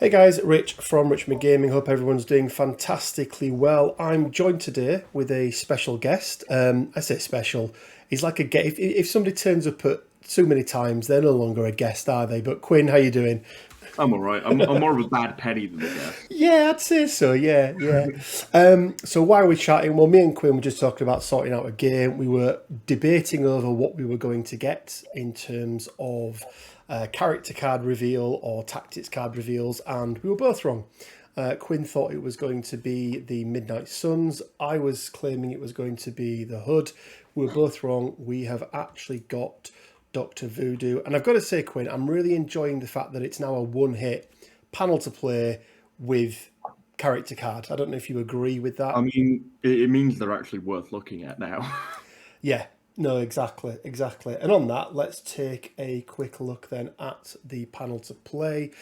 Hey guys, Rich from RichMid Gaming. Hope everyone's doing fantastically well. I'm joined today with a special guest. I say special. He's like a guest. If somebody turns up at too many times, they're no longer a guest, are they? But Quinn, how you doing? I'm all right. I'm more of a bad penny than a guest. Yeah, I'd say so. Yeah. So why are we chatting? Well, me and Quinn were just talking about sorting out a game. We were debating over what we were going to get in terms of character card reveal or tactics card reveals, and we were both wrong. Quinn thought it was going to be the Midnight Suns. I was claiming it was going to be the Hood. We were both wrong. We have actually got Doctor Voodoo. And I've got to say, Quinn, I'm really enjoying the fact that it's now a one-hit panel to play with character card. I don't know if you agree with I that. mean, it means they're actually worth looking at now. Yeah, no, exactly. And on that, let's take a quick look then at the panel to play.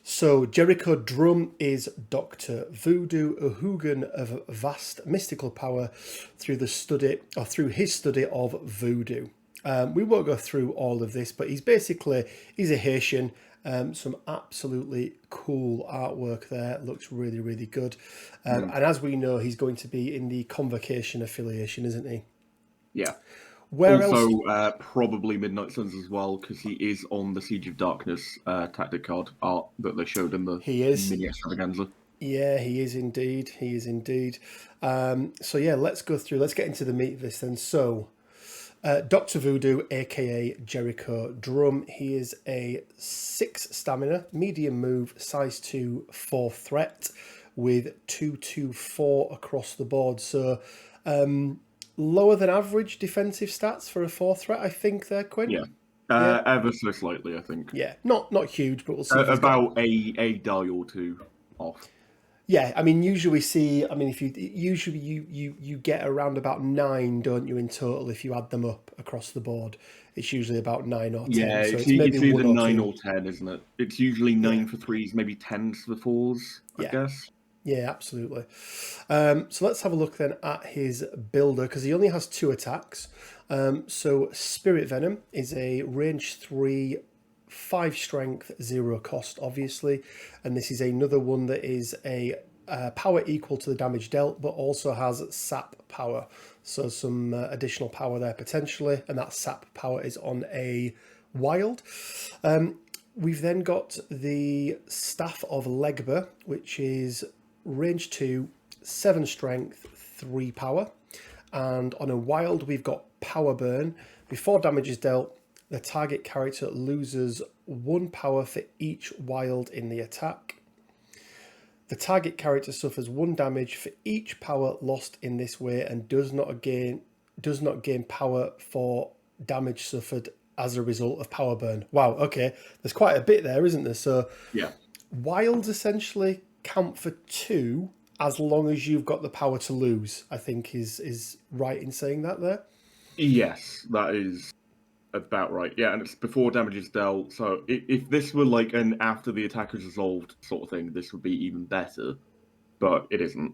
So Jericho Drumm is Doctor Voodoo, a Hougan of vast mystical power through his study of voodoo. We won't go through all of this, but he's a Haitian. Some absolutely cool artwork there. Looks really, really good. And as we know, he's going to be in the Convocation affiliation, isn't he? Yeah. Where else? Also, probably Midnight Suns as well, because he is on the Siege of Darkness tactic card art that they showed in the He is. mini extravaganza. Yeah, he is indeed. So yeah, let's go through. Let's get into the meat of this then. So, Doctor Voodoo, aka Jericho Drumm. He is a 6 stamina, medium move, size 2, 4 threat, with 2/2/4 across the board. So, lower than average defensive stats for a 4 threat, I think. There, Quinn. Yeah. Yeah, Ever so slightly, I think. yeah, not huge, but we'll see if he's got. About a die or two off. Yeah, I mean, usually we see. I mean, if you get around about 9, don't you, in total? If you add them up across the board, it's usually about 9 or 10. Yeah, So it's maybe it's either one or 9 two. or 10, isn't it? It's usually 9 Yeah, for threes, maybe 10s for fours, I yeah, guess. yeah, absolutely. So let's have a look then at his builder because he only has 2 attacks. So Spirit Venom is a range 3, 5 strength, 0 cost, obviously, and this is another one that is a power equal to the damage dealt, but also has sap power. So some additional power there potentially, and that sap power is on a wild. We've then got the Staff of Legba, which is range 2, 7 strength, 3 power. And on a wild, we've got Power Burn. Before damage is dealt, the target character loses 1 power for each wild in the attack. The target character suffers 1 damage for each power lost in this way and does not gain power for damage suffered as a result of Power Burn. Wow, okay. There's quite a bit there, isn't there? So Yeah. wilds essentially count for 2 as long as you've got the power to lose, I think is right in saying that there. Yes, that is about right. Yeah, and it's before damage is dealt. So if this were like an after the attack is resolved sort of thing, this would be even better. But it isn't.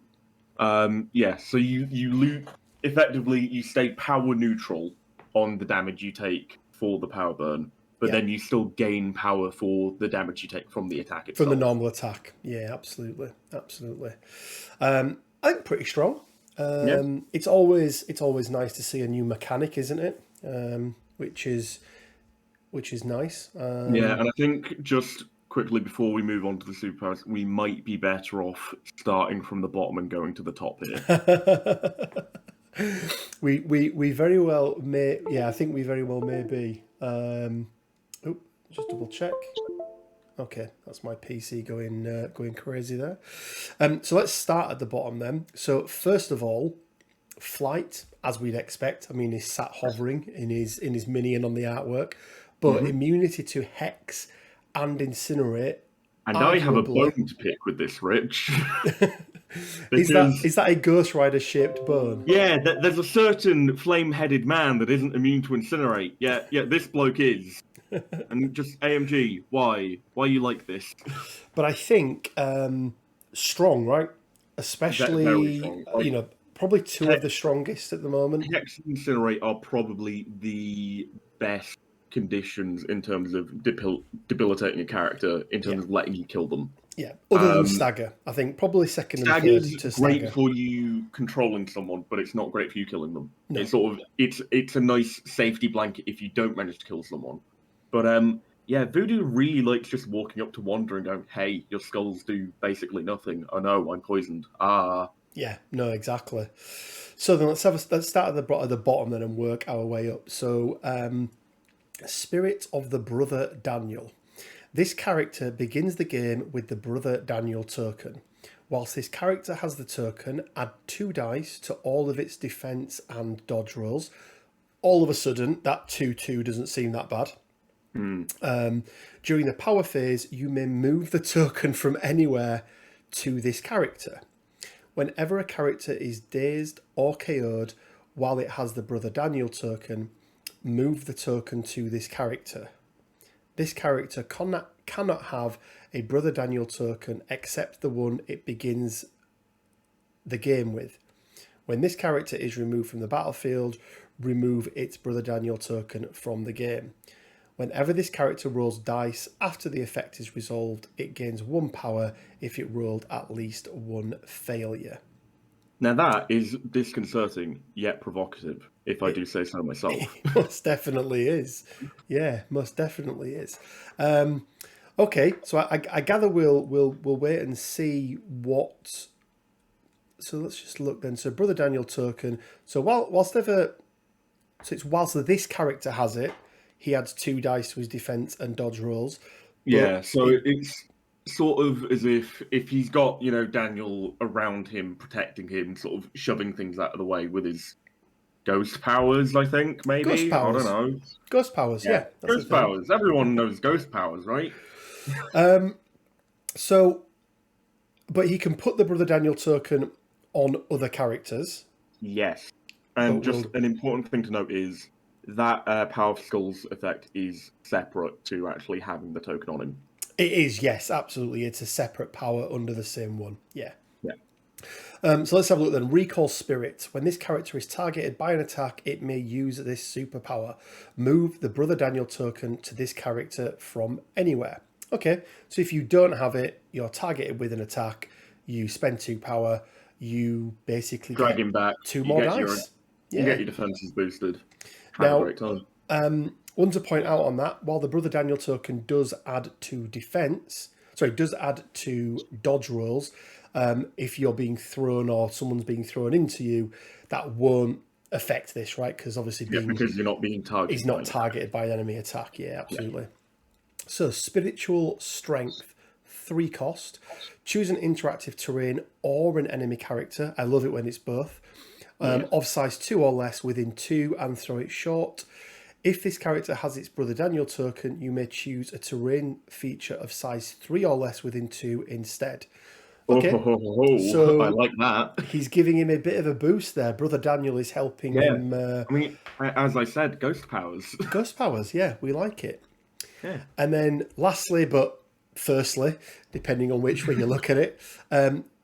Yeah, so you loot effectively you stay power neutral on the damage you take for the power burn, but Yeah. then you still gain power for the damage you take from the attack From the itself. normal attack. Yeah, absolutely. I think pretty strong. Yeah. It's always nice to see a new mechanic, isn't it? Which is nice. Yeah, and I think just quickly before we move on to the superpowers, we might be better off starting from the bottom and going to the top here. We very well may. Yeah, I think we very well may be. Just double check. Okay, that's my PC going crazy there. So let's start at the bottom then. So first of all, flight, as we'd expect. I mean, he's sat hovering in his minion on the artwork, but Hmm. immunity to hex and incinerate. And I have a Arguably, bone to pick with this, Rich, is that because is that a Ghost Rider shaped bone? yeah, there's a certain flame-headed man that isn't immune to incinerate. Yeah, this bloke is. And just AMG, why you like this? But I think strong, right? Very Especially, strong. Like probably 2 of Hex, the strongest at the moment. Hex and Incinerate are probably the best conditions in terms of debilitating a character, in Yeah. terms of letting you kill them. Yeah, other than stagger, I think probably second and third Stagger's to great stagger. for you controlling someone, but it's not great for you killing them. No. It's sort of it's a nice safety blanket if you don't manage to kill someone. But yeah, Voodoo really likes just walking up to Wanda and going, "Hey, your skulls do basically nothing. Oh no, I'm poisoned. Ah." Yeah, no, exactly. So then let's start at the bottom then and work our way up. So, Spirit of the Brother Daniel. This character begins the game with the Brother Daniel token. Whilst this character has the token, add 2 dice to all of its defense and dodge rolls. All of a sudden, that 2/2 doesn't seem that bad. During the power phase, you may move the token from anywhere to this character. Whenever a character is dazed or KO'd while it has the Brother Daniel token, move the token to this character. This character cannot have a Brother Daniel token except the one it begins the game with. When this character is removed from the battlefield, remove its Brother Daniel token from the game. Whenever this character rolls dice after the effect is resolved, it gains 1 power if it rolled at least 1 failure. Now that is disconcerting yet provocative, if I do say so myself. It most definitely is. Yeah, most definitely is. Okay, so I gather we'll wait and see what. So let's just look then. So Brother Daniel token. So whilst this character has it, he adds 2 dice to his defense and dodge rolls. Yeah, so it's sort of as if he's got, Daniel around him, protecting him, sort of shoving things out of the way with his ghost powers, I think, maybe? Ghost powers. I don't know. Ghost powers, yeah. Ghost powers. Everyone knows ghost powers, right? So, but he can put the Brother Daniel token on other characters. Yes. And an important thing to note is that Power of Skulls effect is separate to actually having the token on him. It is, yes, absolutely. It's a separate power under the same one. Yeah. Yeah. So let's have a look then. Recall Spirit. When this character is targeted by an attack, it may use this superpower. Move the Brother Daniel token to this character from anywhere. Okay, so if you don't have it, you're targeted with an attack, you spend 2 power, you basically drag get him back. 2 more dice. You get your defenses boosted. Now, a great time. One to point out on that, while the Brother Daniel token does add to dodge rolls, if you're being thrown or someone's being thrown into you, that won't affect this, right? Because obviously because you're not being targeted. He's not targeted by an enemy attack. Yeah, absolutely. Yeah. So Spiritual Strength, 3 cost. Choose an interactive terrain or an enemy character. I love it when it's both. Of size 2 or less within 2 and throw it short. If this character has its Brother Daniel token, you may choose a terrain feature of size 3 or less within 2 instead. Okay, so I like that. He's giving him a bit of a boost there. Brother Daniel is helping him. I mean, as I said, ghost powers. Ghost powers, yeah, we like it. Yeah. And then lastly, but firstly, depending on which way you look at it,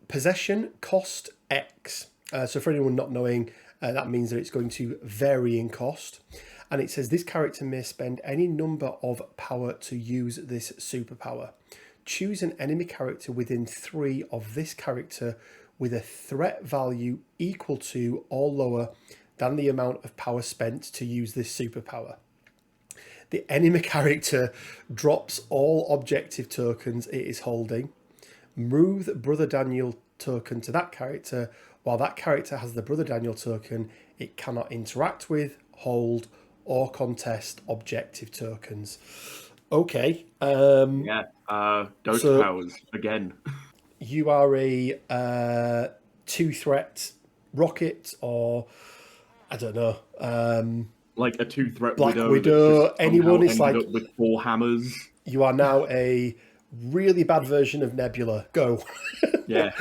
possession cost X. So for anyone not knowing, that means that it's going to vary in cost. And it says this character may spend any number of power to use this superpower. Choose an enemy character within 3 of this character with a threat value equal to or lower than the amount of power spent to use this superpower. The enemy character drops all objective tokens it is holding. Move the Brother Daniel token to that character. While that character has the Brother Daniel token, it cannot interact with, hold, or contest objective tokens. Okay. Ghost powers again. You are a 2-threat rocket, or I don't know. Like a 2-threat Black Widow. Anyone is like with 4 hammers. You are now a really bad version of Nebula. Go. Yeah.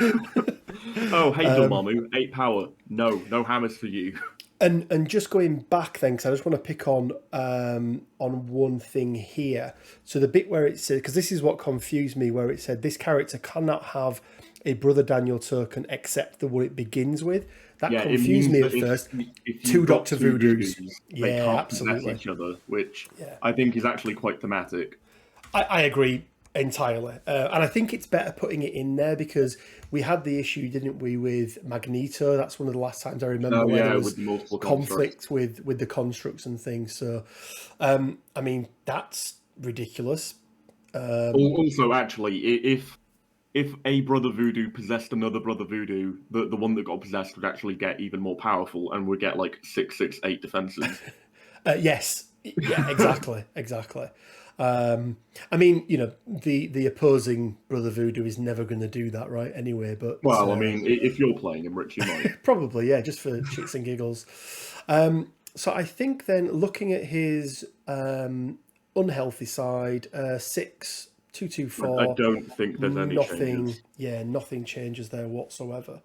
Oh, hey, Dormammu, 8 power. No hammers for you. And just going back then, because I just want to pick on one thing here. So the bit where it said, because this is what confused me, where it said this character cannot have a Brother Daniel token except the one it begins with. That confused me at first. If 2 Doctor Voodoos. They can't possess each other, which I think is actually quite thematic. I agree. entirely. And I think it's better putting it in there because we had the issue, didn't we, with Magneto? That's one of the last times I remember where there was with multiple conflict with the constructs and things. So, I mean, that's ridiculous. Also, actually, if a Brother Voodoo possessed another Brother Voodoo, the one that got possessed would actually get even more powerful and would get like 6/6/8 defenses. Yes, yeah, exactly. I mean, the opposing Brother Voodoo is never going to do that, right? Anyway, but Well, I mean, if you're playing him, Rich, you might. probably, yeah, just for shits and giggles. So I think then looking at his unhealthy side, 6, 2, 2, 4. I don't think there's any changes. Yeah, nothing changes there whatsoever.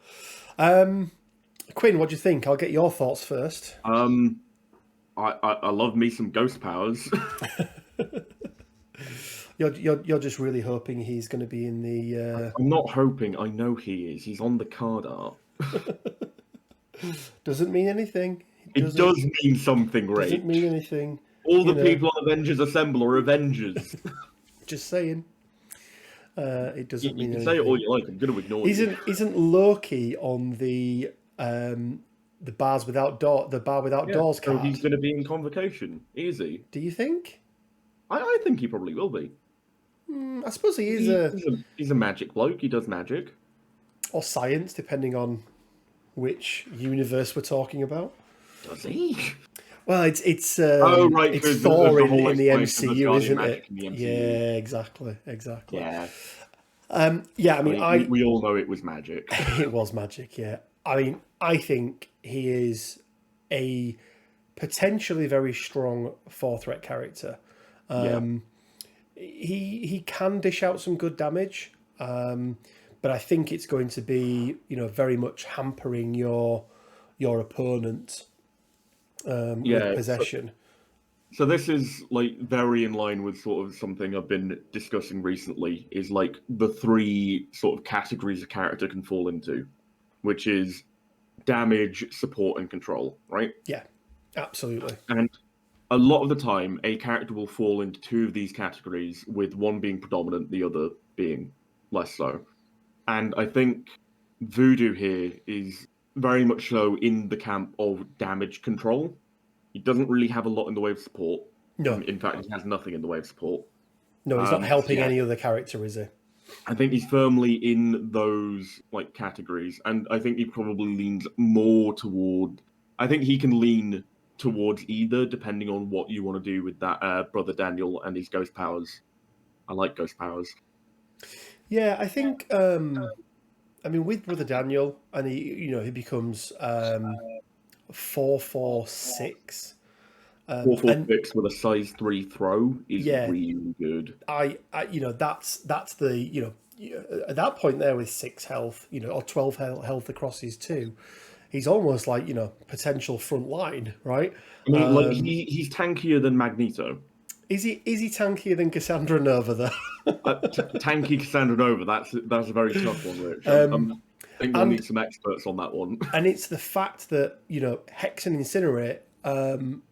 Quinn, what do you think? I'll get your thoughts first. I love me some ghost powers. You're just really hoping he's going to be in the. I'm not hoping. I know he is. He's on the card art. Doesn't mean anything. It does mean something, Ray. Doesn't mean anything. All the people on Avengers Assemble are Avengers. Just saying. It doesn't mean anything. You can say it all you like. I'm going to ignore you. Isn't Loki on the bars without door, the bar without doors card? So he's going to be in Convocation. Is he? Do you think? I think he probably will be. I suppose he is he's a magic bloke. He does magic. Or science, depending on which universe we're talking about. Does he? Well, it's right, it's Thor in the MCU, isn't it? Yeah, exactly. Yeah. Yeah, I mean, we all know it was magic. It was magic, yeah. I mean, I think he is a potentially very strong 4-threat character. He can dish out some good damage, but I think it's going to be very much hampering your opponent with possession. So this is like very in line with sort of something I've been discussing recently, is like the 3 sort of categories a character can fall into, which is damage, support, and control, right? Yeah, absolutely. And a lot of the time, a character will fall into 2 of these categories, with one being predominant, the other being less so. And I think Voodoo here is very much so in the camp of damage control. He doesn't really have a lot in the way of support. No. In fact, he has nothing in the way of support. No, he's not helping any other character, is he? I think he's firmly in those like categories, and I think he probably leans more toward. I think he can lean towards either, depending on what you want to do with that Brother Daniel and his ghost powers. I like ghost powers. Yeah, I think. I mean, with Brother Daniel, and he becomes 4/4/6. 4/4/6 with a size 3 throw is really good. That's the at that point there with 6 health, or 12 health across his 2, he's almost like potential front line, right? I mean, like he's tankier than Magneto. Is he tankier than Cassandra Nova though? Tanky Cassandra Nova. That's a very tough one, Rich. I think we'll need some experts on that one. And it's the fact that Hex and Incinerate,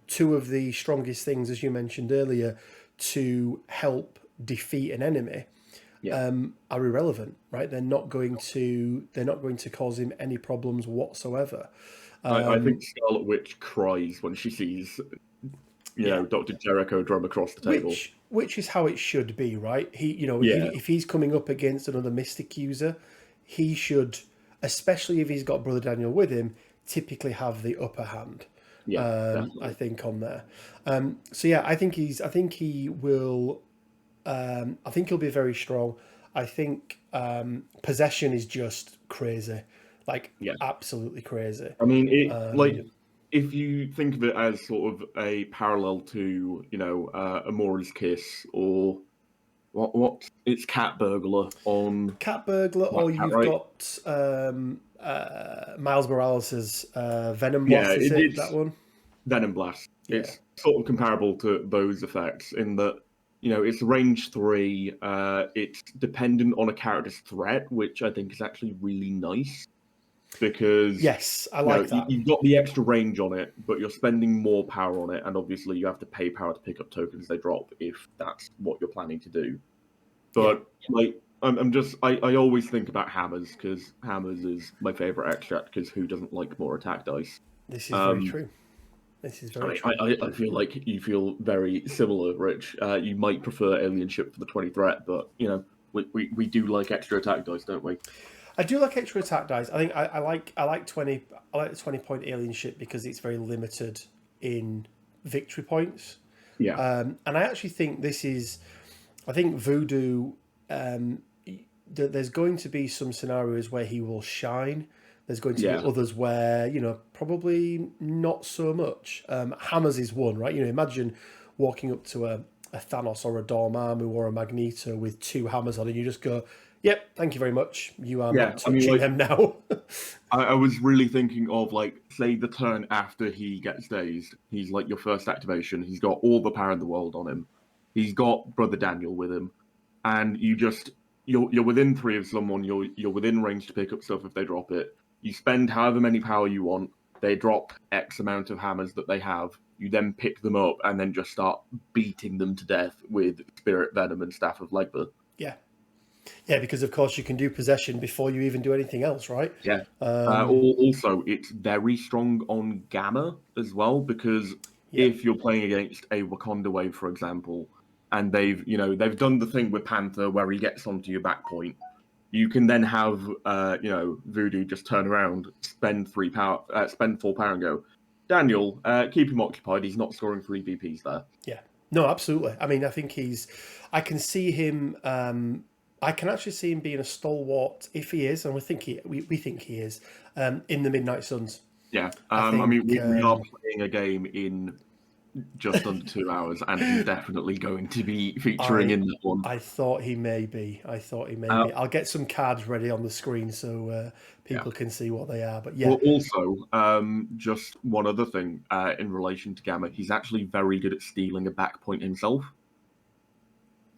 2 of the strongest things, as you mentioned earlier, to help defeat an enemy, are irrelevant, right? They're not going to cause him any problems whatsoever. I think Scarlet Witch cries when she sees, Dr. Jericho Drumm across the table. Which is how it should be, right? If he's coming up against another Mystic user, he should, especially if he's got Brother Daniel with him, typically have the upper hand. I think on there. I think he will. I think he'll be very strong. I think possession is just crazy, absolutely crazy. I mean, if you think of it as sort of a parallel to Amora's Kiss, or what it's Cat Burglar, or you've got Miles Morales' Venom Blast. It's that one? Venom Blast. It's sort of comparable to those effects in that it's range 3. It's dependent on a character's threat, which I think is actually really nice. Because I like that. You've got the extra range on it, but you're spending more power on it, and obviously you have to pay power to pick up tokens they drop if that's what you're planning to do. But like, I always think about hammers because hammers is my favorite extract because who doesn't like more attack dice? This is very true. This is very true. I feel like you feel very similar, Rich. You might prefer alien ship for the 20 threat, but you know we do like extra attack dice, don't we? I do like extra attack dice. I think I like 20. I like the 20-point alien ship because it's very limited in victory points. Yeah, And I actually think this is. I think Voodoo. There's going to be some scenarios where he will shine. There's going to be yeah, others where probably not so much. Hammers is one, right? Imagine walking up to a Thanos or a Dormammu or a Magneto with two hammers on, and you just go, "Yep, thank you very much. You are yeah. not touching them now." I was really thinking of like, say, the turn after he gets dazed. He's like your first activation. He's got all the power in the world on him. He's got Brother Daniel with him, and you're within three of someone. You're within range to pick up stuff if they drop it. You spend however many power you want. They drop X amount of hammers that they have. You then pick them up and then just start beating them to death with Spirit Venom and Staff of Legba. Yeah, yeah, because of course you can do possession before you even do anything else, right? Yeah. Also, it's very strong on Gamma as well because if you're playing against a Wakanda wave, for example, and they've done the thing with Panther where he gets onto your back point, you can then have Voodoo just turn around, spend 4 power, and go, Daniel, keep him occupied. He's not scoring 3 VPs there. Yeah, no, absolutely. I mean, I think I can see him. I can actually see him being a stalwart if he is, and we think he is in the Midnight Suns. Yeah, I mean, we are think, playing a game in just under 2 hours, and he's definitely going to be featuring in that one. I thought he may be. I'll get some cards ready on the screen so people can see what they are. But yeah. Well, also, just one other thing in relation to Gamma, he's actually very good at stealing a back point himself.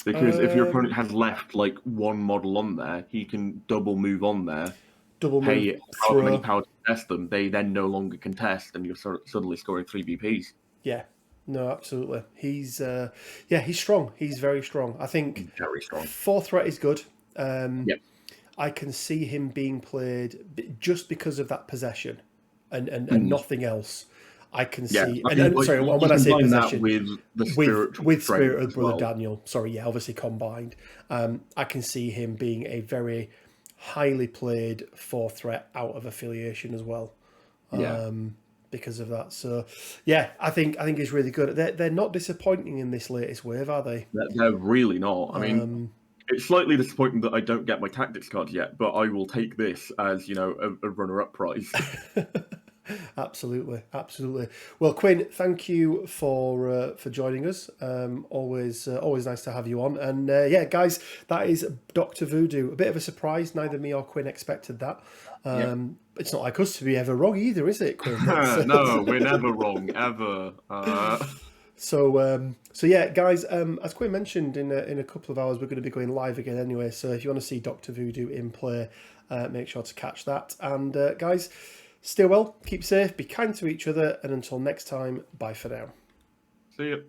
Because if your opponent has left like one model on there, he can double move on there, pay however many power to test them. They then no longer contest, and you're suddenly scoring 3 BPs. Yeah, no, absolutely. He's he's strong. He's very strong. I think Very strong. 4 threat is good. Yep. I can see him being played just because of that possession and nothing else. I can see. Sorry, when I say possession, with the Spirit of Brother well. Daniel. Sorry, yeah, obviously combined. I can see him being a very highly played 4 threat out of affiliation as well. Because of that. So, yeah, I think it's really good. They're not disappointing in this latest wave, are they? They're really not. I mean, it's slightly disappointing that I don't get my tactics card yet, but I will take this as a runner-up prize. Absolutely. Well, Quinn, thank you for joining us. Always nice to have you on. And yeah, guys, that is Doctor Voodoo. A bit of a surprise. Neither me or Quinn expected that. It's not like us to be ever wrong either, is it, Quinn? No, we're never wrong ever. So yeah, guys. As Quinn mentioned, in a couple of hours we're going to be going live again anyway. So if you want to see Doctor Voodoo in play, make sure to catch that. And guys, stay well, keep safe, be kind to each other, and until next time, bye for now. See you.